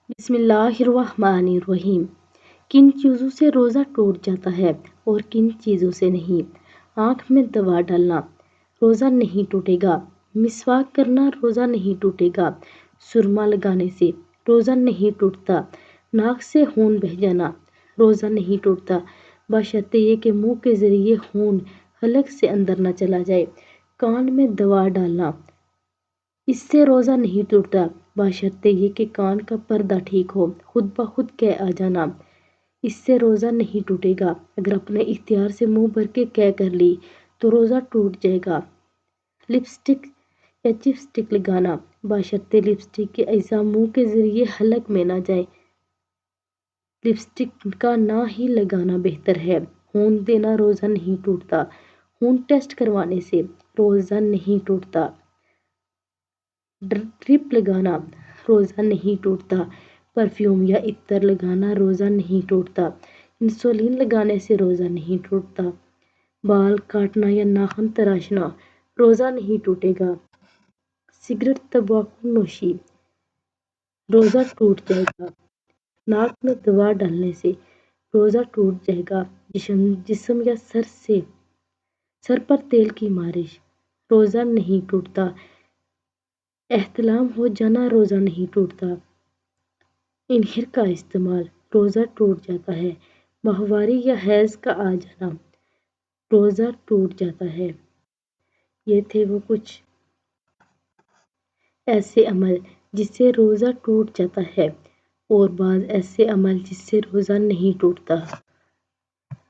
بسم اللہ الرحمن الرحیم۔ کن چیزوں سے روزہ ٹوٹ جاتا ہے اور کن چیزوں سے نہیں؟ آنکھ میں دوا ڈالنا روزہ نہیں ٹوٹے گا۔ مسواک کرنا روزہ نہیں ٹوٹے گا۔ سرما لگانے سے روزہ نہیں ٹوٹتا۔ ناک سے خون بہہ جانا روزہ نہیں ٹوٹتا، بشرطے یہ کہ منہ کے ذریعے خون حلق سے اندر نہ چلا جائے۔ کان میں دوا ڈالنا اس سے روزہ نہیں ٹوٹتا، بشرطے یہ کہ کان کا پردہ ٹھیک ہو۔ خود بخود قے آ جانا اس سے روزہ نہیں ٹوٹے گا۔ اگر اپنے اختیار سے منہ بھر کے قے کر لی تو روزہ ٹوٹ جائے گا۔ لپسٹک یا چپسٹک لگانا بشرطے لپسٹک کے اجزاء منہ کے ذریعے حلق میں نہ جائیں۔ لپسٹک کا نہ ہی لگانا بہتر ہے۔ خون دینا روزہ نہیں ٹوٹتا۔ خون ٹیسٹ کروانے سے روزہ نہیں ٹوٹتا۔ ڈرپ لگانا روزہ نہیں ٹوٹتا۔ پرفیوم یا عطر لگانا روزہ نہیں ٹوٹتا۔ انسولین لگانے سے روزہ نہیں ٹوٹتا۔ بال کاٹنا یا ناخن تراشنا روزہ نہیں ٹوٹے گا۔ سگریٹ، تمباکو نوشی روزہ ٹوٹ جائے گا۔ ناک میں دوا ڈالنے سے روزہ ٹوٹ جائے گا۔ جسم یا سر پر تیل کی مالش روزہ نہیں ٹوٹتا۔ احتلام ہو جانا روزہ نہیں ٹوٹتا۔ انہیر کا استعمال روزہ ٹوٹ جاتا ہے۔ ماہواری یا حیض کا آ جانا روزہ ٹوٹ جاتا ہے۔ یہ تھے وہ کچھ ایسے عمل جس سے روزہ ٹوٹ جاتا ہے اور بعض ایسے عمل جس سے روزہ نہیں ٹوٹتا۔